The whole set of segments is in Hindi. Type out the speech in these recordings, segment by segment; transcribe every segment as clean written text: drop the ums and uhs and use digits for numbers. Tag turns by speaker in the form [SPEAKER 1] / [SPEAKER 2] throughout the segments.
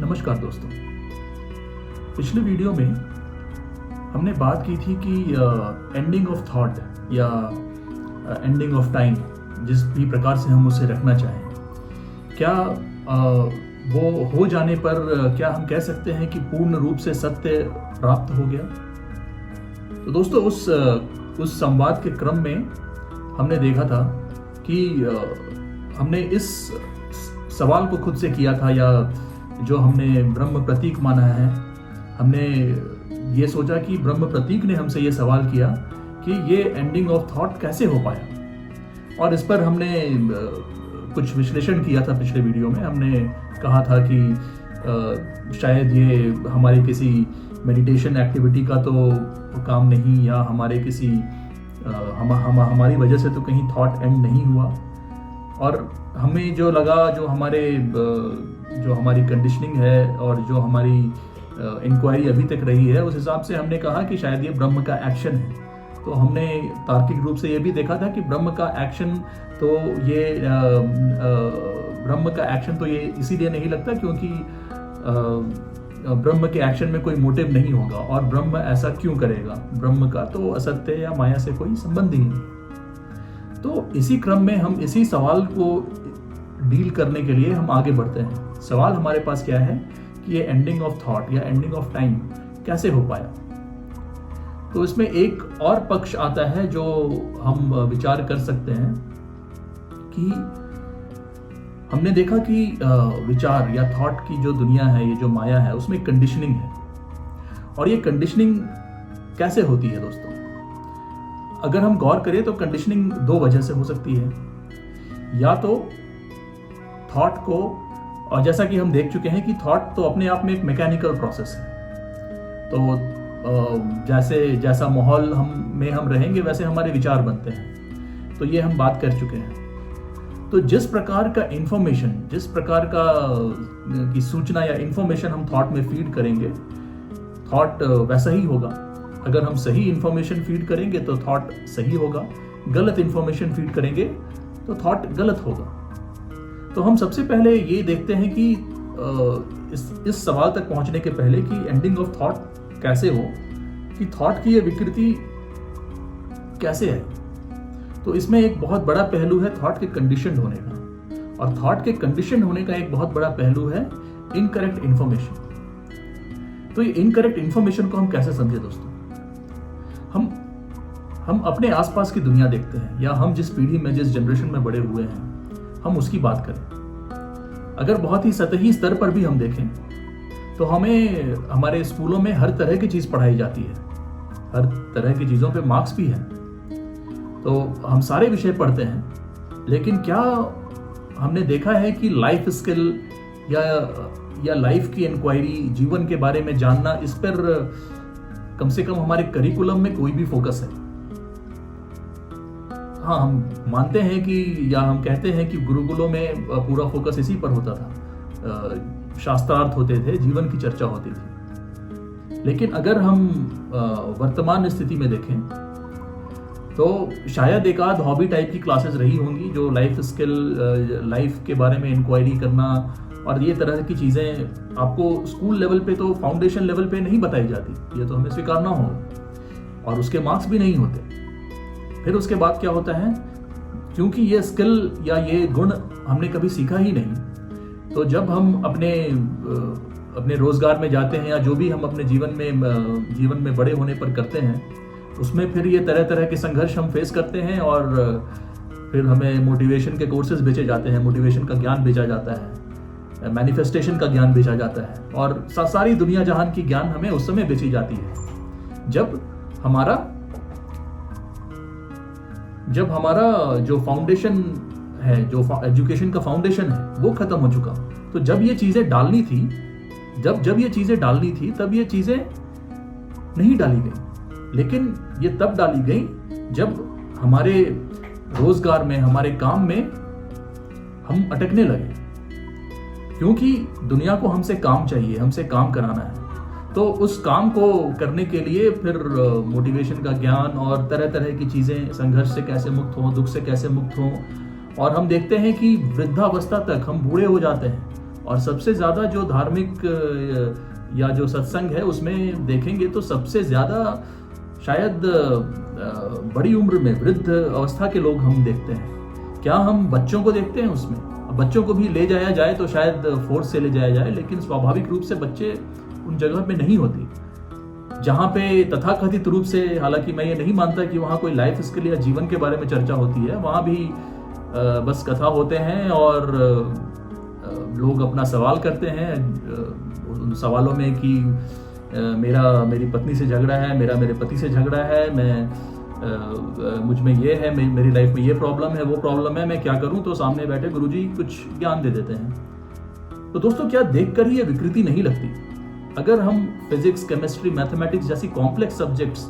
[SPEAKER 1] नमस्कार दोस्तों। पिछले वीडियो में हमने बात की थी कि एंडिंग ऑफ थॉट या एंडिंग ऑफ टाइम, जिस भी प्रकार से हम उसे रखना चाहें, क्या वो हो जाने पर क्या हम कह सकते हैं कि पूर्ण रूप से सत्य प्राप्त हो गया। तो दोस्तों उस संवाद के क्रम में हमने देखा था कि हमने इस सवाल को खुद से किया था, या जो हमने ब्रह्म प्रतीक माना है, हमने ये सोचा कि ब्रह्म प्रतीक ने हमसे ये सवाल किया कि ये एंडिंग ऑफ थॉट कैसे हो पाया। और इस पर हमने कुछ विश्लेषण किया था। पिछले वीडियो में हमने कहा था कि शायद ये हमारी किसी मेडिटेशन एक्टिविटी का तो काम नहीं, या हमारे किसी हमारी वजह से तो कहीं थॉट एंड नहीं हुआ। और हमें जो लगा, जो हमारी कंडीशनिंग है और जो हमारी इंक्वायरी अभी तक रही है, उस हिसाब से हमने कहा कि शायद ये ब्रह्म का एक्शन है। तो हमने तार्किक रूप से ये भी देखा था कि ब्रह्म का एक्शन तो ये इसीलिए नहीं लगता क्योंकि ब्रह्म के एक्शन में कोई मोटिव नहीं होगा, और ब्रह्म ऐसा क्यों करेगा। ब्रह्म का तो असत्य या माया से कोई संबंध ही नहीं। तो इसी क्रम में हम इसी सवाल को डील करने के लिए हम आगे बढ़ते हैं। सवाल हमारे पास क्या है कि ये एंडिंग ऑफ थॉट या एंडिंग ऑफ टाइम कैसे हो पाया। तो इसमें एक और पक्ष आता है जो हम विचार कर सकते हैं कि हमने देखा कि विचार या थॉट की जो दुनिया है, ये जो माया है, उसमें कंडीशनिंग है। और ये कंडीशनिंग कैसे होती है दोस्तों? अगर हम गौर करें तो कंडीशनिंग दो वजह से हो सकती है। या तो थॉट को, और जैसा कि हम देख चुके हैं कि थॉट तो अपने आप में एक मैकेनिकल प्रोसेस है। तो जैसा माहौल हम रहेंगे वैसे हमारे विचार बनते हैं। तो ये हम बात कर चुके हैं। तो जिस प्रकार का इंफॉर्मेशन, जिस प्रकार की सूचना या इंफॉर्मेशन हम थॉट में फीड करेंगे, थॉट वैसा ही होगा। अगर हम सही इंफॉर्मेशन फीड करेंगे तो थॉट सही होगा, गलत इंफॉर्मेशन फीड करेंगे तो थॉट गलत होगा। तो हम सबसे पहले ये देखते हैं कि इस सवाल तक पहुंचने के पहले कि एंडिंग ऑफ थॉट कैसे हो, कि थॉट की ये विकृति कैसे है। तो इसमें एक बहुत बड़ा पहलू है थॉट के कंडीशन होने का, और थॉट के कंडीशन होने का एक बहुत बड़ा पहलू है इनकरेक्ट इंफॉर्मेशन। तो ये इनकरेक्ट इंफॉर्मेशन को हम कैसे समझे दोस्तों? हम अपने आसपास की दुनिया देखते हैं, या हम जिस पीढ़ी में, जिस जनरेशन में बड़े हुए हैं, हम उसकी बात करें। अगर बहुत ही सतही स्तर पर भी हम देखें तो हमें हमारे स्कूलों में हर तरह की चीज पढ़ाई जाती है, हर तरह की चीजों पे मार्क्स भी हैं। तो हम सारे विषय पढ़ते हैं, लेकिन क्या हमने देखा है कि लाइफ स्किल या लाइफ की इंक्वायरी, जीवन के बारे में जानना, इस पर कम से कम हमारे करिकुलम में कोई भी फोकस है? हाँ, हम मानते हैं कि, या हम कहते हैं कि गुरुकुलों में पूरा फोकस इसी पर होता था, शास्त्रार्थ होते थे, जीवन की चर्चा होती थी। लेकिन अगर हम वर्तमान स्थिति में देखें तो शायद एक आध हॉबी टाइप की क्लासेस रही होंगी, जो लाइफ स्किल, लाइफ के बारे में इंक्वायरी करना और ये तरह की चीजें आपको स्कूल लेवल पे, तो फाउंडेशन लेवल पे नहीं बताई जाती। ये तो हमें स्वीकारना होगा, और उसके मार्क्स भी नहीं होते। फिर उसके बाद क्या होता है, क्योंकि ये स्किल या ये गुण हमने कभी सीखा ही नहीं, तो जब हम अपने रोजगार में जाते हैं, या जो भी हम अपने जीवन में बड़े होने पर करते हैं, उसमें फिर ये तरह तरह के संघर्ष हम फेस करते हैं। और फिर हमें मोटिवेशन के कोर्सेज बेचे जाते हैं, मोटिवेशन का ज्ञान बेचा जाता है, मैनिफेस्टेशन का ज्ञान बेचा जाता है, और सारी दुनिया जहान की ज्ञान हमें उस समय बेची जाती है जब हमारा जो फाउंडेशन है, जो एजुकेशन का फाउंडेशन है, वो खत्म हो चुका। तो जब ये चीजें डालनी थी, तब ये चीजें नहीं डाली गई। लेकिन ये तब डाली गई जब हमारे रोजगार में, हमारे काम में हम अटकने लगे, क्योंकि दुनिया को हमसे काम चाहिए, हमसे काम कराना है। तो उस काम को करने के लिए फिर मोटिवेशन का ज्ञान और तरह तरह की चीजें, संघर्ष से कैसे मुक्त हों, दुख से कैसे मुक्त हों, और हम देखते हैं कि वृद्धावस्था तक हम बूढ़े हो जाते हैं और सबसे ज़्यादा जो धार्मिक या जो सत्संग है उसमें देखेंगे तो सबसे ज़्यादा शायद बड़ी उम्र में वृद्ध अवस्था के लोग हम देखते हैं। क्या हम बच्चों को देखते हैं उसमें? बच्चों को भी ले जाया जाए तो शायद फोर्स से ले जाया जाए, लेकिन स्वाभाविक रूप से बच्चे उन जगह पे नहीं होती जहाँ पे तथाकथित रूप से, हालांकि मैं ये नहीं मानता कि वहाँ कोई लाइफ स्किल या जीवन के बारे में चर्चा होती है। वहाँ भी बस कथा होते हैं और लोग अपना सवाल करते हैं उन सवालों में कि मेरी पत्नी से झगड़ा है, मेरे पति से झगड़ा है, मुझ में ये है, मेरी लाइफ में ये प्रॉब्लम है, वो प्रॉब्लम है, मैं क्या करूं? तो सामने बैठे गुरुजी कुछ ज्ञान दे देते हैं। तो दोस्तों, क्या देखकर ही ये विकृति नहीं लगती? अगर हम फिजिक्स, केमिस्ट्री, मैथमेटिक्स जैसी कॉम्प्लेक्स सब्जेक्ट्स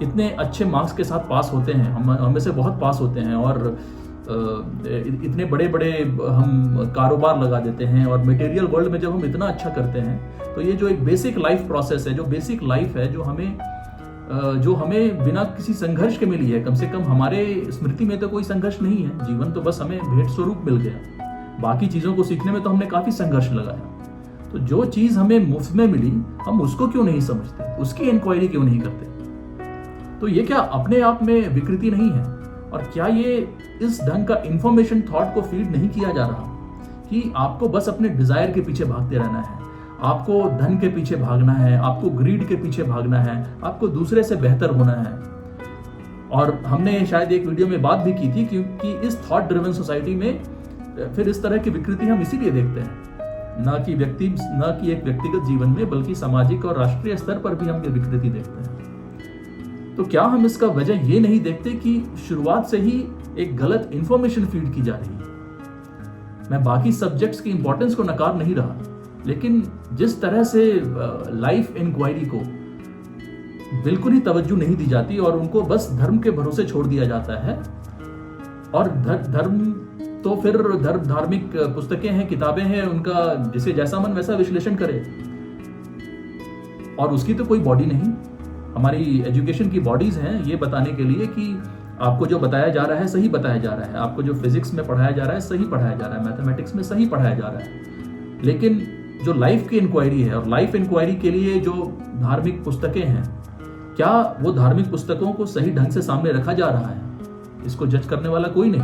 [SPEAKER 1] इतने अच्छे मार्क्स के साथ पास होते हैं, हम में से बहुत पास होते हैं, और इतने बड़े बड़े हम कारोबार लगा देते हैं, और मटेरियल वर्ल्ड में जब हम इतना अच्छा करते हैं, तो ये जो एक बेसिक लाइफ प्रोसेस है, जो बेसिक लाइफ है, जो हमें बिना किसी संघर्ष के मिली है, कम से कम हमारे स्मृति में तो कोई संघर्ष नहीं है, जीवन तो बस हमें भेंट स्वरूप मिल गया। बाकी चीज़ों को सीखने में तो हमने काफ़ी संघर्ष लगाया। तो जो चीज़ हमें मुफ्त में मिली, हम उसको क्यों नहीं समझते, उसकी इंक्वायरी क्यों नहीं करते? तो ये क्या अपने आप में विकृति नहीं है? और क्या ये इस ढंग का इंफॉर्मेशन थॉट को फीड नहीं किया जा रहा कि आपको बस अपने डिजायर के पीछे भागते रहना है, आपको धन के पीछे भागना है, आपको ग्रीड के पीछे भागना है, आपको दूसरे से बेहतर होना है? और हमने शायद एक वीडियो में बात भी की थी क्योंकि इस थॉट ड्रिवन सोसाइटी में फिर इस तरह की विकृति हम इसीलिए देखते हैं, न कि एक व्यक्तिगत जीवन में, बल्कि सामाजिक और राष्ट्रीय स्तर पर भी हम ये विकृति देखते हैं। तो क्या हम इसका वजह ये नहीं देखते कि शुरुआत से ही एक गलत इंफॉर्मेशन फीड की जा रही है? मैं बाकी सब्जेक्ट्स की इंपॉर्टेंस को नकार नहीं रहा, लेकिन जिस तरह से लाइफ इंक्वायरी को बिल्कुल ही तवज्जो नहीं दी जाती और उनको बस धर्म के भरोसे छोड़ दिया जाता है, और धर्म तो फिर धार्मिक पुस्तकें हैं, किताबें हैं, उनका जिसे जैसा मन वैसा विश्लेषण करे, और उसकी तो कोई बॉडी नहीं। हमारी एजुकेशन की बॉडीज हैं ये बताने के लिए कि आपको जो बताया जा रहा है सही बताया जा रहा है, आपको जो फिजिक्स में पढ़ाया जा रहा है सही पढ़ाया जा रहा है, मैथमेटिक्स में सही पढ़ाया जा रहा है। लेकिन जो लाइफ की इंक्वायरी है, और लाइफ इंक्वायरी के लिए जो धार्मिक पुस्तकें हैं, क्या वो धार्मिक पुस्तकों को सही ढंग से सामने रखा जा रहा है? इसको जज करने वाला कोई नहीं।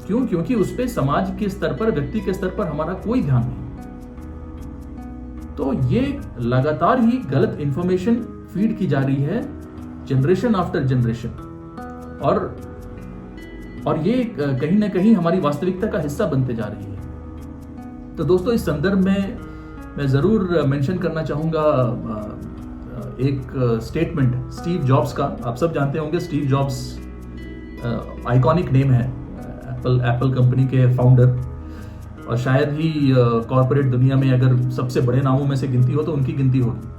[SPEAKER 1] क्यों? क्योंकि उस पर समाज के स्तर पर, व्यक्ति के स्तर पर हमारा कोई ध्यान नहीं। तो ये लगातार ही गलत इंफॉर्मेशन फीड की जा रही है, जनरेशन आफ्टर जनरेशन, और ये कहीं ना कहीं हमारी वास्तविकता का हिस्सा बनते जा रही है। तो दोस्तों, इस संदर्भ में मैं जरूर मेंशन करना चाहूंगा एक स्टेटमेंट स्टीव जॉब्स का। आप सब जानते होंगे स्टीव जॉब्स आइकॉनिक नेम है, एप्पल कंपनी के फाउंडर, और शायद ही कॉर्पोरेट दुनिया में अगर सबसे बड़े नामों में से गिनती हो तो उनकी गिनती होगी।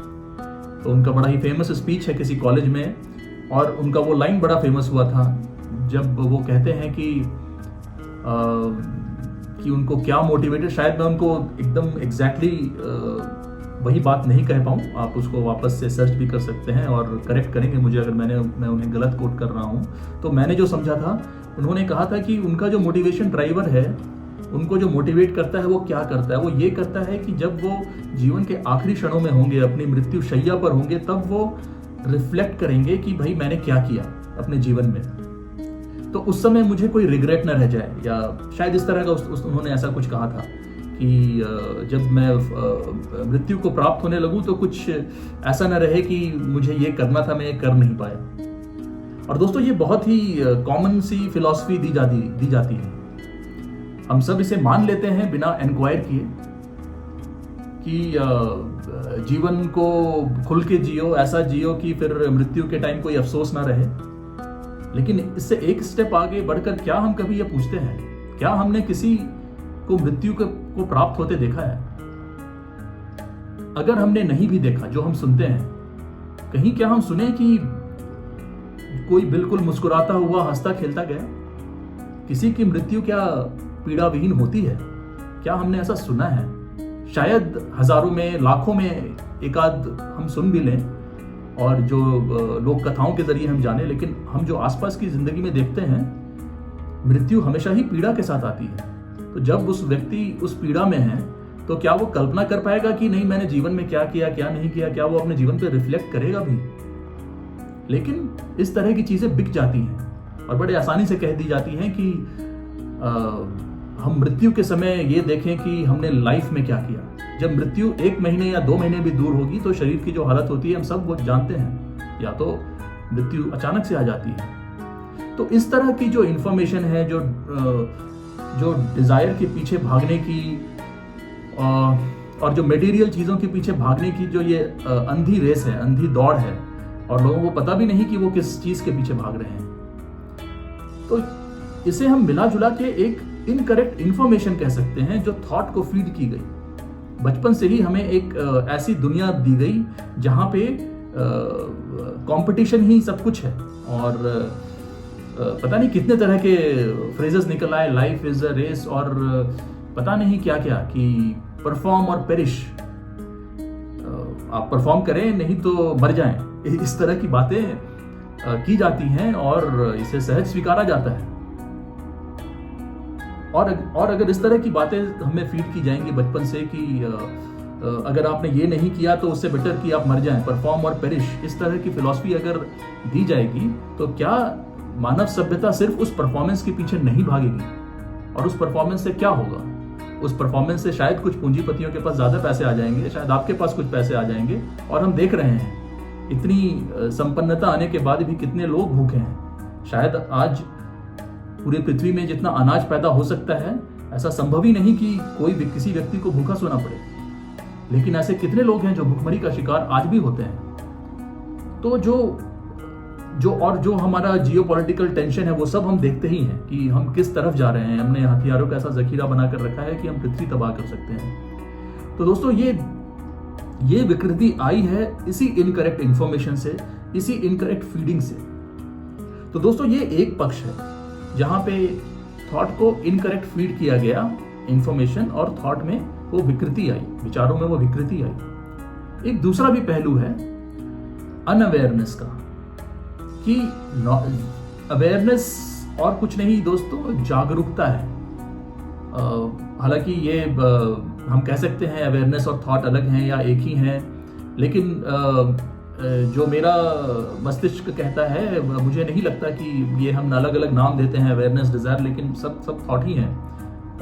[SPEAKER 1] तो उनका बड़ा ही फेमस स्पीच है किसी कॉलेज में, और उनका वो लाइन बड़ा फेमस हुआ था जब वो कहते हैं कि उनको क्या मोटिवेटेड, शायद मैं उनको एकदम एग्जैक्टली वही बात नहीं कह पाऊँ, आप उसको वापस से सर्च भी कर सकते हैं और करेक्ट करेंगे मुझे अगर मैं उन्हें गलत कोट कर रहा हूँ। तो मैंने जो समझा था, उन्होंने कहा था कि उनका जो मोटिवेशन ड्राइवर है, उनको जो मोटिवेट करता है वो क्या करता है? वो ये करता है कि जब वो जीवन के आखिरी क्षणों में होंगे, अपनी मृत्यु शैया पर होंगे, तब वो रिफ्लेक्ट करेंगे कि भाई मैंने क्या किया अपने जीवन में, तो उस समय मुझे कोई रिग्रेट न रह जाए, या शायद इस तरह का उन्होंने ऐसा कुछ कहा था कि जब मैं मृत्यु को प्राप्त होने लगूं तो कुछ ऐसा न रहे कि मुझे ये करना था, मैं ये कर नहीं पाया। और दोस्तों, ये बहुत ही कॉमन सी फिलॉसफी दी जाती है। हम सब इसे मान लेते हैं बिना इंक्वायर किए कि जीवन को खुल के जियो, ऐसा जियो कि फिर मृत्यु के टाइम कोई अफसोस ना रहे। लेकिन इससे एक स्टेप आगे बढ़कर क्या हम कभी ये पूछते हैं, क्या हमने किसी को मृत्यु को प्राप्त होते देखा है? अगर हमने नहीं भी देखा, जो हम सुनते हैं, कहीं क्या हम सुने कि कोई बिल्कुल मुस्कुराता हुआ हंसता खेलता गया? किसी की मृत्यु क्या पीड़ा विहीन होती है? क्या हमने ऐसा सुना है? शायद हजारों में, लाखों में एकाध हम सुन भी लें, और जो लोक कथाओं के जरिए हम जाने, लेकिन हम जो आसपास की जिंदगी में देखते हैं, मृत्यु हमेशा ही पीड़ा के साथ आती है। तो जब उस व्यक्ति उस पीड़ा में है, तो क्या वो कल्पना कर पाएगा कि नहीं मैंने जीवन में क्या किया क्या नहीं किया, क्या वो अपने जीवन पे रिफ्लेक्ट करेगा भी? लेकिन इस तरह की चीजें बिक जाती हैं और बड़े आसानी से कह दी जाती हैं कि हम मृत्यु के समय ये देखें कि हमने लाइफ में क्या किया। जब मृत्यु 1 महीने या 2 महीने भी दूर होगी तो शरीर की जो हालत होती है हम सब वो जानते हैं, या तो मृत्यु अचानक से आ जाती है। तो इस तरह की जो इंफॉर्मेशन है, जो डिजायर के पीछे भागने की और जो मटेरियल चीजों के पीछे भागने की जो ये अंधी रेस है, अंधी दौड़ है, और लोगों को पता भी नहीं कि वो किस चीज के पीछे भाग रहे हैं, तो इसे हम मिला जुला के एक इनकरेक्ट इंफॉर्मेशन कह सकते हैं जो थॉट को फीड की गई। बचपन से ही हमें एक ऐसी दुनिया दी गई जहां पे कंपटीशन ही सब कुछ है, और पता नहीं कितने तरह के फ्रेजेस निकल आए, लाइफ इज अ रेस और पता नहीं क्या क्या, कि परफॉर्म और पेरिश, आप परफॉर्म करें नहीं तो मर जाएं, इस तरह की बातें की जाती हैं और इसे सहज स्वीकारा जाता है। और अगर इस तरह की बातें हमें फीड की जाएंगी बचपन से कि अगर आपने ये नहीं किया तो उससे बेटर कि आप मर जाएं, परफॉर्म और पेरिश, इस तरह की फिलॉसफी अगर दी जाएगी तो क्या मानव सभ्यता सिर्फ उस परफॉर्मेंस के पीछे नहीं भागेगी? और उस परफॉर्मेंस से क्या होगा? उस परफॉर्मेंस से शायद कुछ पूंजीपतियों के पास ज्यादा पैसे आ जाएंगे, शायद आपके पास कुछ पैसे आ जाएंगे, और हम देख रहे हैं इतनी संपन्नता आने के बाद भी कितने लोग भूखे हैं। शायद आज पूरी पृथ्वी में जितना अनाज पैदा हो सकता है, ऐसा संभव ही नहीं कि कोई भी किसी व्यक्ति को भूखा सोना पड़े, लेकिन ऐसे कितने लोग हैं जो भूखमरी का शिकार आज भी होते हैं। तो जो हमारा जियोपॉलिटिकल टेंशन है वो सब हम देखते ही हैं कि हम किस तरफ जा रहे हैं। हमने हथियारों का ऐसा जखीरा बनाकर रखा है कि हम पृथ्वी तबाह कर सकते हैं। तो दोस्तों ये विकृति आई है इसी इनकरेक्ट इंफॉर्मेशन से, इसी इनकरेक्ट फीडिंग से। तो दोस्तों ये एक पक्ष है जहां पे थॉट को इनकरेक्ट फीड किया गया इंफॉर्मेशन, और थॉट में वो विकृति आई, विचारों में वो विकृति आई। एक दूसरा भी पहलू है अनअवेयरनेस का, कि अवेयरनेस और कुछ नहीं दोस्तों, जागरूकता है। हालांकि ये हम कह सकते हैं अवेयरनेस और थॉट अलग हैं या एक ही हैं, लेकिन जो मेरा मस्तिष्क कहता है, मुझे नहीं लगता कि ये हम अलग अलग नाम देते हैं अवेयरनेस, डिजायर, लेकिन सब थॉट ही हैं,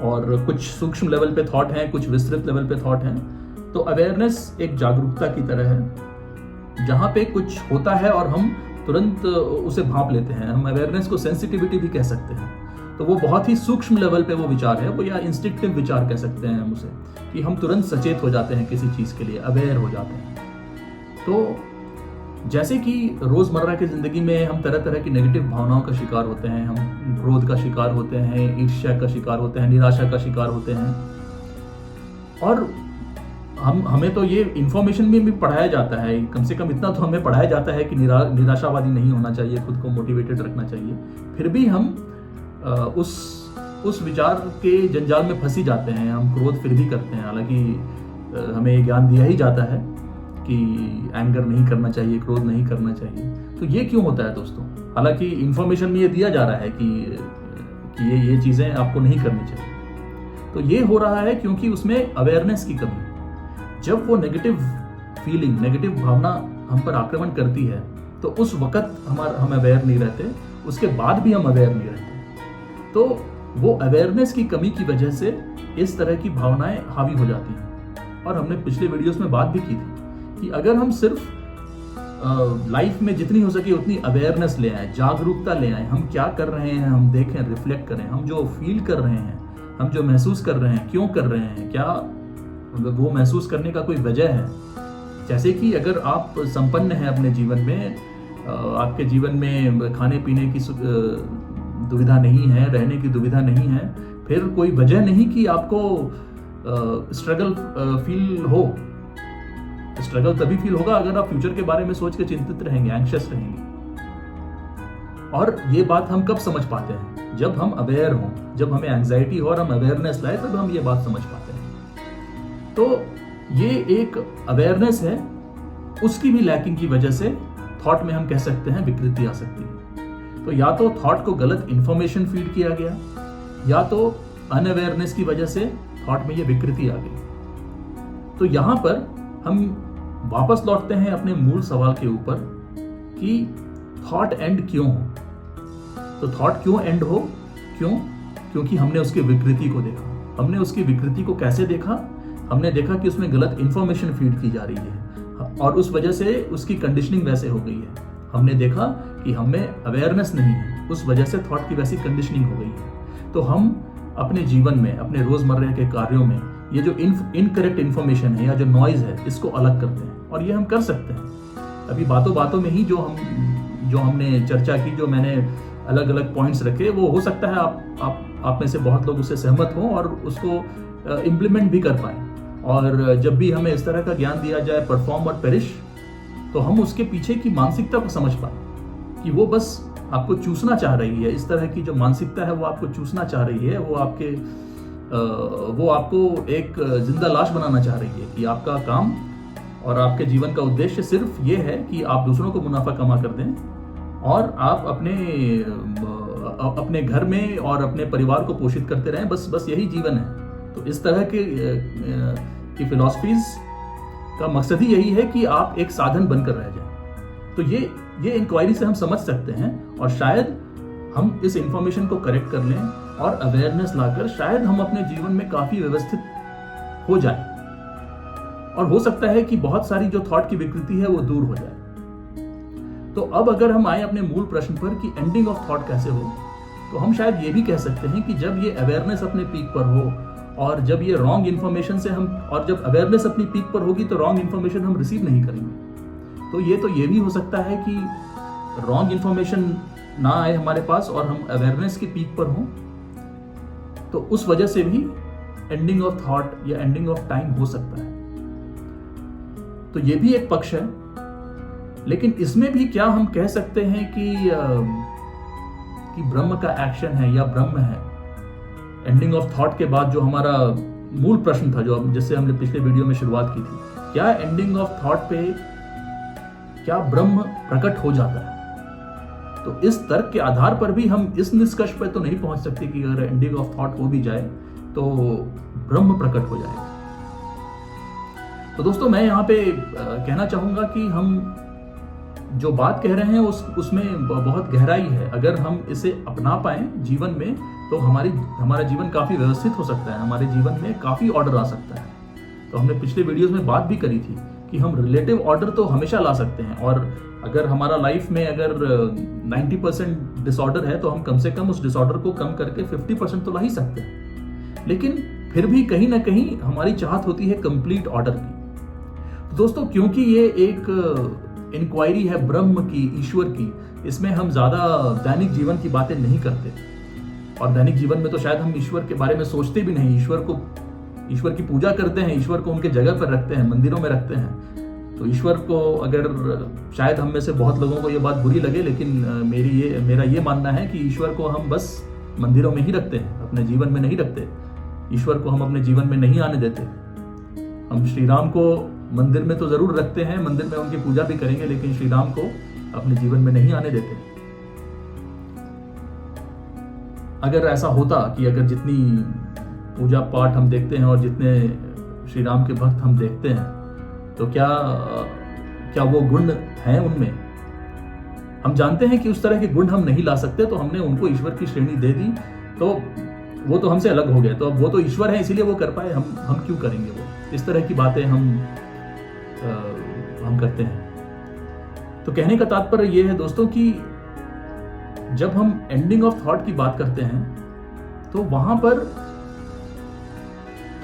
[SPEAKER 1] और कुछ सूक्ष्म लेवल पे थॉट हैं, कुछ विस्तृत लेवल पे थॉट हैं। तो अवेयरनेस एक जागरूकता की तरह है जहां पे कुछ होता है और हम तुरंत उसे भांप लेते हैं। हम अवेयरनेस को सेंसिटिविटी भी कह सकते हैं। तो वो बहुत ही सूक्ष्म लेवल पे वो विचार है, वो या इंस्टिंक्टिव विचार कह सकते हैं हम उसे, कि हम तुरंत सचेत हो जाते हैं किसी चीज के लिए, अवेयर हो जाते हैं। तो जैसे कि रोजमर्रा की जिंदगी में हम तरह तरह की नेगेटिव भावनाओं का शिकार होते हैं, हम क्रोध का शिकार होते हैं, ईर्ष्या का शिकार होते हैं, निराशा का शिकार होते हैं, और हमें तो ये इंफॉर्मेशन भी पढ़ाया जाता है, कम से कम इतना तो हमें पढ़ाया जाता है कि निराशावादी नहीं होना चाहिए, खुद को मोटिवेटेड रखना चाहिए। फिर भी हम उस विचार के जंजाल में फंसी जाते हैं, हम क्रोध फिर भी करते हैं। हालांकि हमें ज्ञान दिया ही जाता है कि एंगर नहीं करना चाहिए, क्रोध नहीं करना चाहिए। तो ये क्यों होता है दोस्तों? हालांकि इंफॉर्मेशन में ये दिया जा रहा है कि ये चीजें आपको नहीं करनी चाहिए। तो ये हो रहा है क्योंकि उसमें अवेयरनेस की कमी। जब वो नेगेटिव फीलिंग, नेगेटिव भावना हम पर आक्रमण करती है तो उस वक्त हम अवेयर नहीं रहते, उसके बाद भी हम अवेयर नहीं रहते। तो वो अवेयरनेस की कमी की वजह से इस तरह की भावनाएं हावी हो जाती हैं। और हमने पिछले वीडियोस में बात भी की थी कि अगर हम सिर्फ लाइफ में जितनी हो सके उतनी अवेयरनेस ले आए, जागरूकता ले आए, हम क्या कर रहे हैं हम देखें, रिफ्लेक्ट करें, हम जो फील कर रहे हैं, हम जो महसूस कर रहे हैं, क्यों कर रहे हैं, क्या वो महसूस करने का कोई वजह है। जैसे कि अगर आप संपन्न हैं अपने जीवन में, आपके जीवन में खाने पीने की दुविधा नहीं है, रहने की दुविधा नहीं है, फिर कोई वजह नहीं कि आपको स्ट्रगल फील हो। स्ट्रगल तभी फील होगा अगर आप फ्यूचर के बारे में सोच के चिंतित रहेंगे, एंग्शियस रहेंगे। और ये बात हम कब समझ पाते हैं? जब हम अवेयर हों, जब हमें एंग्जाइटी हो और हम अवेयरनेस लाए, तब हम ये बात समझ पाते हैं। तो ये एक अवेयरनेस है, उसकी भी लैकिंग की वजह से थॉट में हम कह सकते हैं विकृति आ सकती है। तो या तो थॉट को गलत इंफॉर्मेशन फीड किया गया, या तो अनअवेयरनेस की वजह से थॉट में ये विकृति आ गई। तो यहां पर हम वापस लौटते हैं अपने मूल सवाल के ऊपर कि थॉट एंड क्यों हो। तो थॉट क्यों एंड हो? क्योंकि हमने उसकी विकृति को देखा। हमने उसकी विकृति को कैसे देखा? हमने देखा कि उसमें गलत इंफॉर्मेशन फीड की जा रही है और उस वजह से उसकी कंडीशनिंग वैसे हो गई है। हमने देखा कि हमें अवेयरनेस नहीं है, उस वजह से थॉट की वैसी कंडीशनिंग हो गई है। तो हम अपने जीवन में, अपने रोजमर्रा के कार्यों में ये जो इनकरेक्ट इंफॉर्मेशन है या जो नॉइज है, इसको अलग करते हैं। और ये हम कर सकते हैं। अभी बातों बातों में ही जो हमने चर्चा की, जो मैंने अलग अलग पॉइंट्स रखे, वो हो सकता है आप में से बहुत लोग उससे सहमत हों और उसको इम्प्लीमेंट भी कर पाएं। और जब भी हमें इस तरह का ज्ञान दिया जाए, परफॉर्म और पेरिश, तो हम उसके पीछे की मानसिकता को समझ पाए कि वो बस आपको चूसना चाह रही है। इस तरह की जो मानसिकता है वो आपको चूसना चाह रही है। वो आपको एक जिंदा लाश बनाना चाह रही है कि आपका काम और आपके जीवन का उद्देश्य सिर्फ ये है कि आप दूसरों को मुनाफा कमा कर दें और आप अपने घर में और अपने परिवार को पोषित करते रहें। बस यही जीवन है। तो इस तरह की फिलॉसफीज का मकसद ही यही है कि आप एक साधन बनकर रह जाएं। तो ये इंक्वायरी से हम समझ सकते हैं और शायद हम इस इंफॉर्मेशन को करेक्ट कर लें और अवेयरनेस लाकर शायद हम अपने जीवन में काफी व्यवस्थित हो जाएं। और हो सकता है कि बहुत सारी जो थॉट की विकृति है वो दूर हो जाए। तो अब अगर हम आए अपने मूल प्रश्न पर कि एंडिंग ऑफ थॉट कैसे हो, तो हम शायद ये भी कह सकते हैं कि जब ये अवेयरनेस अपने पीक पर हो और जब ये रॉन्ग इन्फॉर्मेशन से जब अवेयरनेस अपनी पीक पर होगी तो रॉन्ग इन्फॉर्मेशन हम रिसीव नहीं करेंगे। तो ये भी हो सकता है कि रॉन्ग इन्फॉर्मेशन ना आए हमारे पास और हम अवेयरनेस की पीक पर हों, तो उस वजह से भी एंडिंग ऑफ थॉट या एंडिंग ऑफ टाइम हो सकता है। तो ये भी एक पक्ष है। लेकिन इसमें भी क्या हम कह सकते हैं कि ब्रह्म का एक्शन है या ब्रह्म है? एंडिंग ऑफ थॉट के बाद जो हमारा मूल प्रश्न था, जो जिससे हमने पिछले वीडियो में शुरुआत की थी, क्या एंडिंग ऑफ थॉट पे क्या ब्रह्म प्रकट हो जाता है? तो इस तर्क के आधार पर भी हम इस निष्कर्ष पर तो नहीं पहुंच सकते कि अगर एंडिंग ऑफ थॉट हो भी जाए तो ब्रह्म प्रकट हो जाएगा। तो दोस्तों, मैं यहाँ पे कहना चाहूंगा कि हम जो बात कह रहे हैं उसमें बहुत गहराई है। अगर हम इसे अपना पाए जीवन में तो हमारा जीवन काफी व्यवस्थित हो सकता है, हमारे जीवन में काफी ऑर्डर आ सकता है। तो हमने पिछले वीडियोस में बात भी करी थी कि हम रिलेटिव ऑर्डर तो हमेशा ला सकते हैं, और अगर हमारा लाइफ में अगर 90% डिसऑर्डर है तो हम कम से कम उस डिसऑर्डर को कम करके 50% तो ला ही सकते हैं। लेकिन फिर भी कहीं ना कहीं हमारी चाहत होती है कंप्लीट ऑर्डर की। तो दोस्तों, क्योंकि ये एक इंक्वायरी है ब्रह्म की, ईश्वर की, इसमें हम ज्यादा दैनिक जीवन की बातें नहीं करते और दैनिक जीवन में तो शायद हम ईश्वर के बारे में सोचते भी नहीं। ईश्वर की पूजा करते हैं, ईश्वर को उनके जगह पर रखते हैं, मंदिरों में रखते हैं। तो ईश्वर को अगर शायद हम में से बहुत लोगों को ये बात बुरी लगे, लेकिन मेरा ये मानना है कि ईश्वर को हम बस मंदिरों में ही रखते हैं, अपने जीवन में नहीं रखते। ईश्वर को हम अपने जीवन में नहीं आने देते। हम श्री राम को मंदिर में तो जरूर रखते हैं, मंदिर में उनकी पूजा भी करेंगे, लेकिन श्री राम को अपने जीवन में नहीं आने देते। अगर ऐसा होता कि अगर जितनी पूजा पाठ हम देखते हैं और जितने श्री राम के भक्त हम देखते हैं, तो क्या वो गुण हैं उनमें? हम जानते हैं कि उस तरह के गुण हम नहीं ला सकते, तो हमने उनको ईश्वर की श्रेणी दे दी, तो वो तो हमसे अलग हो गए। तो अब वो तो ईश्वर है, इसीलिए वो कर पाए, हम क्यों करेंगे? वो इस तरह की बातें हम करते हैं। तो कहने का तात्पर्य ये है दोस्तों कि जब हम एंडिंग ऑफ थॉट की बात करते हैं तो वहां पर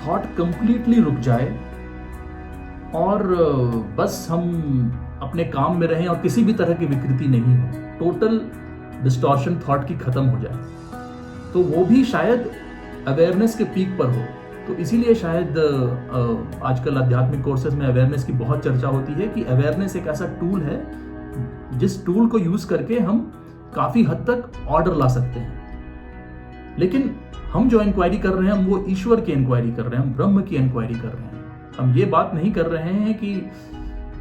[SPEAKER 1] थॉट कंप्लीटली रुक जाए और बस हम अपने काम में रहें और किसी भी तरह की विकृति नहीं हो, टोटल डिस्टॉर्शन थॉट की खत्म हो जाए, तो वो भी शायद अवेयरनेस के पीक पर हो। तो इसीलिए शायद आजकल आध्यात्मिक कोर्सेज में अवेयरनेस की बहुत चर्चा होती है कि अवेयरनेस एक ऐसा टूल है जिस टूल को यूज करके हम काफी हद तक ऑर्डर ला सकते हैं। लेकिन हम जो इंक्वायरी कर रहे हैं, हम वो ईश्वर की इंक्वायरी कर रहे हैं, हम ब्रह्म की इंक्वायरी कर रहे हैं। हम ये बात नहीं कर रहे हैं कि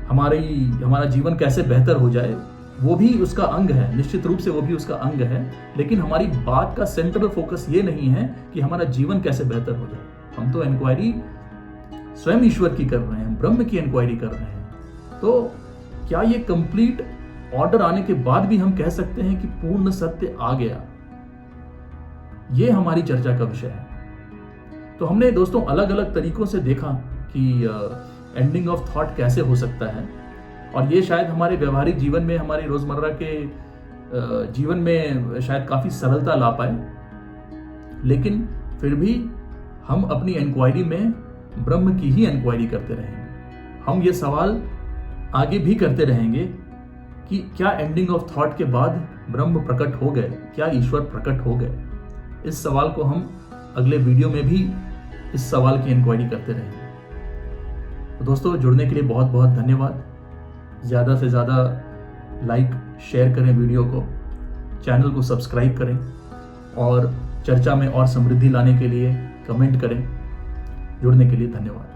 [SPEAKER 1] हमारा जीवन कैसे बेहतर हो जाए, वो भी उसका अंग है, निश्चित रूप से वो भी उसका अंग है। लेकिन हमारी बात का सेंट्रल फोकस ये नहीं है कि हमारा जीवन कैसे बेहतर हो जाए। हम तो इंक्वायरी स्वयं ईश्वर की कर रहे हैं, ब्रह्म की इंक्वायरी कर रहे हैं, तो क्या ये कंप्लीट ऑर्डर आने के बाद भी हम कह सकते हैं कि पूर्ण सत्य आ गया? ये हमारी चर्चा का विषय है। तो हमने दोस्तों अलग अलग तरीकों से देखा कि एंडिंग ऑफ थॉट कैसे हो सकता है, और ये शायद हमारे व्यवहारिक जीवन में, हमारे रोजमर्रा के जीवन में शायद काफी सरलता ला पाए, लेकिन फिर भी हम अपनी इंक्वायरी में ब्रह्म की ही इंक्वायरी करते रहेंगे। हम ये सवाल आगे भी करते रहेंगे कि क्या एंडिंग ऑफ थॉट के बाद ब्रह्म प्रकट हो गए, क्या ईश्वर प्रकट हो गए? इस सवाल को हम अगले वीडियो में भी इस सवाल की इंक्वायरी करते रहेंगे। तो दोस्तों, जुड़ने के लिए बहुत बहुत धन्यवाद। ज़्यादा से ज़्यादा लाइक शेयर करें वीडियो को, चैनल को सब्सक्राइब करें, और चर्चा में और समृद्धि लाने के लिए कमेंट करें। जुड़ने के लिए धन्यवाद।